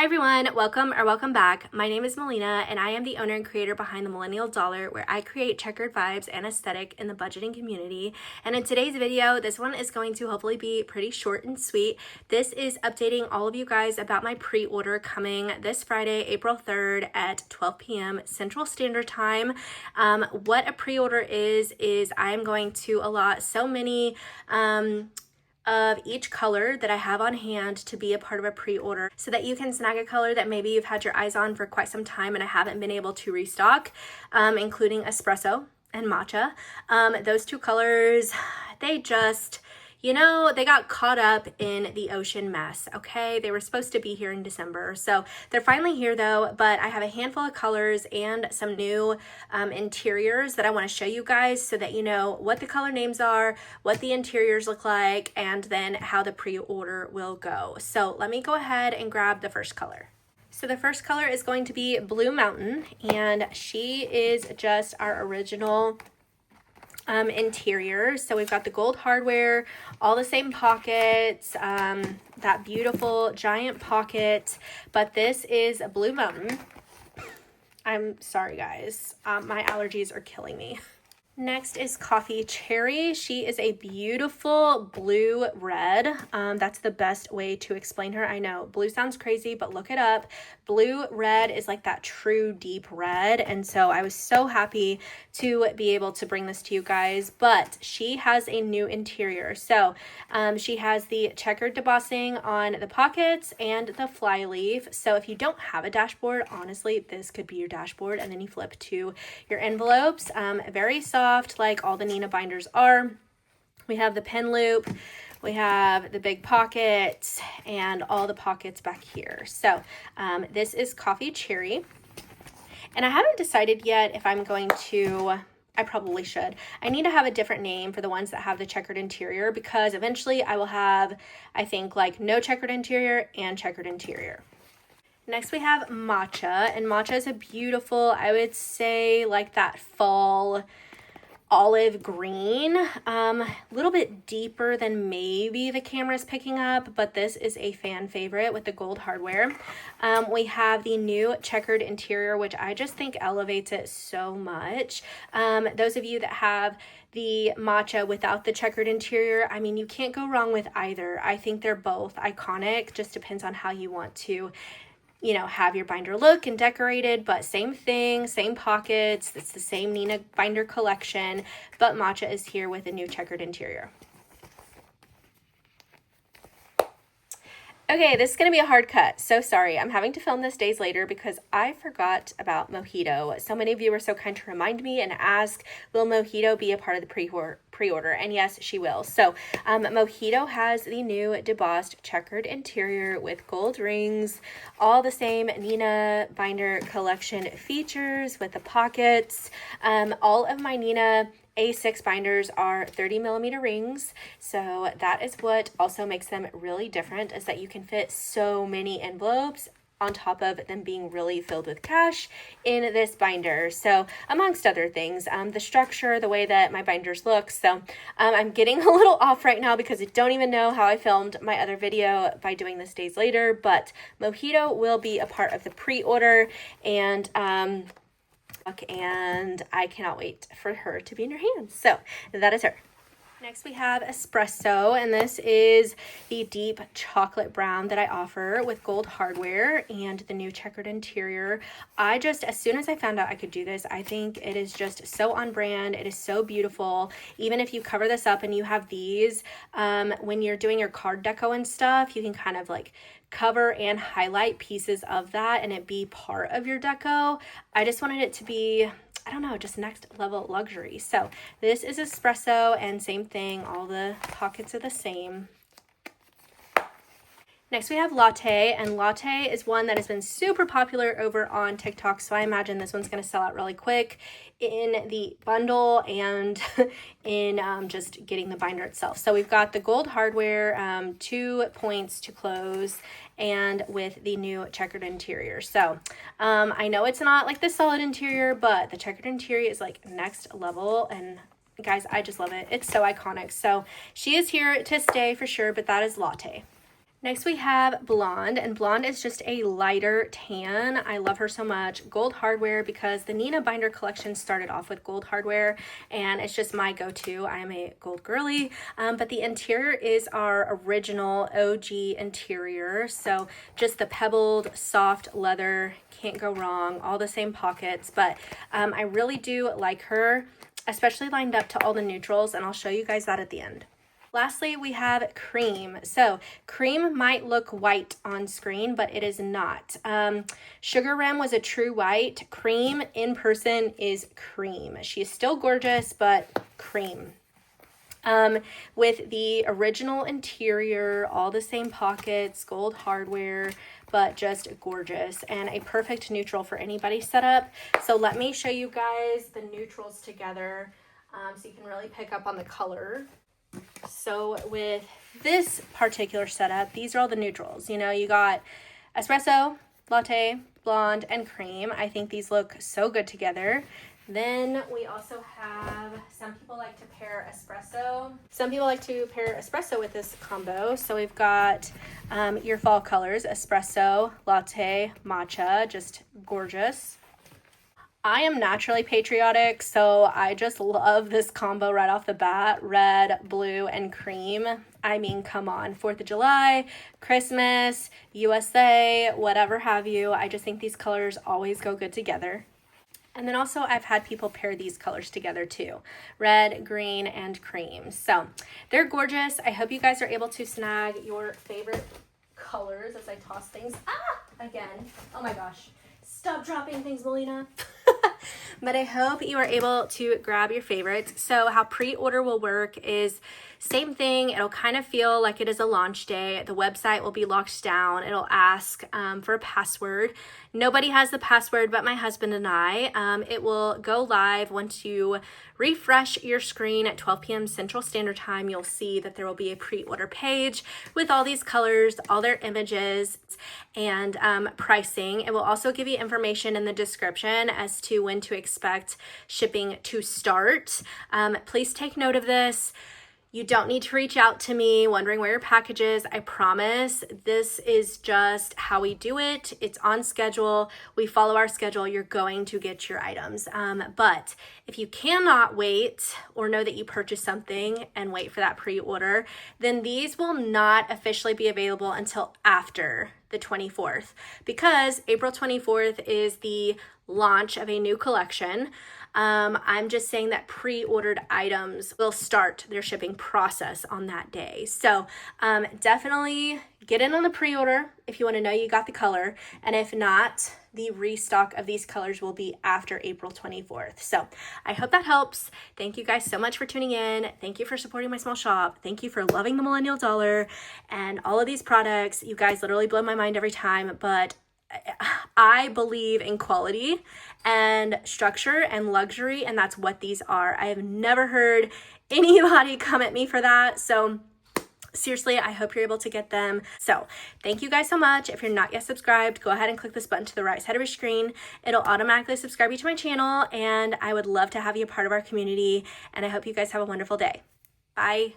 Hi everyone, welcome back. My name is Melina and I am the owner and creator behind the Millennial Dollar, where I create checkered vibes and aesthetic in the budgeting community. And in today's video, this one is going to hopefully be pretty short and sweet. This is updating all of you guys about my pre-order coming this Friday, April 3rd at 12 p.m. Central Standard Time. What a pre-order is I am going to allot so many of each color that I have on hand to be a part of a pre-order, so that you can snag a color that maybe you've had your eyes on for quite some time and I haven't been able to restock, including espresso and matcha. Those two colors, they just, they got caught up in the ocean mess, okay? They were supposed to be here in December. So they're finally here though, but I have a handful of colors and some new interiors that I want to show you guys so that you know what the color names are, what the interiors look like, and then how the pre-order will go. So let me go ahead and grab the first color. So the first color is going to be Blue Mountain, and she is just our original interior. So we've got the gold hardware, all the same pockets, that beautiful giant pocket, but this is a Blue Mountain. I'm sorry guys, my allergies are killing me. Next is Coffee Cherry. She is a beautiful blue red. That's the best way to explain her. I know blue sounds crazy, but look it up. Blue red is like that true deep red. And so I was so happy to be able to bring this to you guys, but she has a new interior. So she has the checkered debossing on the pockets and the fly leaf. So if you don't have a dashboard, honestly, this could be your dashboard. And then you flip to your envelopes. Very soft, like all the Nina binders are. We have the pen loop, we have the big pocket, and all the pockets back here. So this is Coffee Cherry, and I haven't decided yet if I'm going to, I probably should. I need to have a different name for the ones that have the checkered interior, because eventually I will have, I think, like no checkered interior and checkered interior. Next we have Matcha, and Matcha is a beautiful, I would say like that fall olive green, a little bit deeper than maybe the camera's picking up, but this is a fan favorite with the gold hardware. We have the new checkered interior, which I just think elevates it so much. Those of you that have the matcha without the checkered interior, I mean, you can't go wrong with either. I think they're both iconic, just depends on how you want to have your binder look and decorated, but same thing, same pockets. It's the same Nina binder collection, but matcha is here with a new checkered interior. Okay, this is going to be a hard cut. So sorry. I'm having to film this days later because I forgot about Mojito. So many of you were so kind to remind me and ask, will Mojito be a part of the pre-order? And yes, she will. So Mojito has the new debossed checkered interior with gold rings, all the same Nina binder collection features with the pockets. All of my Nina A6 binders are 30 millimeter rings, so that is what also makes them really different, is that you can fit so many envelopes on top of them being really filled with cash in this binder. So amongst other things, the structure, the way that my binders look. So I'm getting a little off right now because I don't even know how I filmed my other video by doing this days later, but Mojito will be a part of the pre-order, and I cannot wait for her to be in your hands. So that is her. Next we have Espresso, and this is the deep chocolate brown that I offer with gold hardware and the new checkered interior. As soon as I found out I could do this, I think it is just so on brand. It is so beautiful. Even if you cover this up and you have these, when you're doing your card deco and stuff, you can kind of like cover and highlight pieces of that and it be part of your deco. I just wanted it to be, I don't know, just next level luxury. So this is Espresso, and same thing, all the pockets are the same. Next we have Latte, and Latte is one that has been super popular over on TikTok, so I imagine this one's going to sell out really quick in the bundle and in just getting the binder itself. So we've got the gold hardware, 2 points to close, and with the new checkered interior. So I know it's not like the solid interior, but the checkered interior is like next level, and guys, I just love it. It's so iconic. So she is here to stay for sure, but that is Latte. Next we have Blonde, and Blonde is just a lighter tan. I love her so much. Gold hardware, because the Nina binder collection started off with gold hardware, and it's just my go-to. I am a gold girly, but the interior is our original OG interior. So just the pebbled soft leather, can't go wrong. All the same pockets, but I really do like her, especially lined up to all the neutrals, and I'll show you guys that at the end. Lastly, we have Cream. So Cream might look white on screen, but it is not. Sugar Rim was a true white. Cream in person is cream. She is still gorgeous, but cream. With the original interior, all the same pockets, gold hardware, but just gorgeous, and a perfect neutral for anybody's setup. So let me show you guys the neutrals together, so you can really pick up on the color. So with this particular setup, these are all the neutrals. You know, you got espresso, latte, blonde, and cream. I think these look so good together. Then we also have, some people like to pair espresso. Some people like to pair espresso with this combo. So we've got your fall colors, espresso, latte, matcha, just gorgeous. I am naturally patriotic, so I just love this combo right off the bat, red, blue, and cream. I mean, come on, 4th of July, Christmas, USA, whatever have you. I just think these colors always go good together. And then also I've had people pair these colors together too, red, green, and cream. So they're gorgeous. I hope you guys are able to snag your favorite colors as I toss things. Again. Oh my gosh. Stop dropping things, Melina. But I hope you are able to grab your favorites. So how pre-order will work is same thing. It'll kind of feel like it is a launch day. The website will be locked down. It'll ask for a password. Nobody has the password but my husband and I. It will go live once you refresh your screen at 12 p.m. Central Standard Time. You'll see that there will be a pre-order page with all these colors, all their images, and pricing. It will also give you information in the description as to when to expect shipping to start. Please take note of this. You don't need to reach out to me wondering where your package is. I promise this is just how we do it. It's on schedule. We follow our schedule. You're going to get your items. But if you cannot wait or know that you purchased something and wait for that pre-order, then these will not officially be available until after the 24th, because April 24th is the launch of a new collection. I'm just saying that pre-ordered items will start their shipping process on that day. So definitely get in on the pre-order if you want to know you got the color. And if not, the restock of these colors will be after April 24th. So I hope that helps. Thank you guys so much for tuning in. Thank you for supporting my small shop. Thank you for loving the Millennial Dollar and all of these products. You guys literally blow my mind every time, but I believe in quality and structure and luxury, and that's what these are. I have never heard anybody come at me for that. So seriously, I hope you're able to get them. So thank you guys so much. If you're not yet subscribed, go ahead and click this button to the right side of your screen. It'll automatically subscribe you to my channel, and I would love to have you a part of our community. And I hope you guys have a wonderful day. Bye.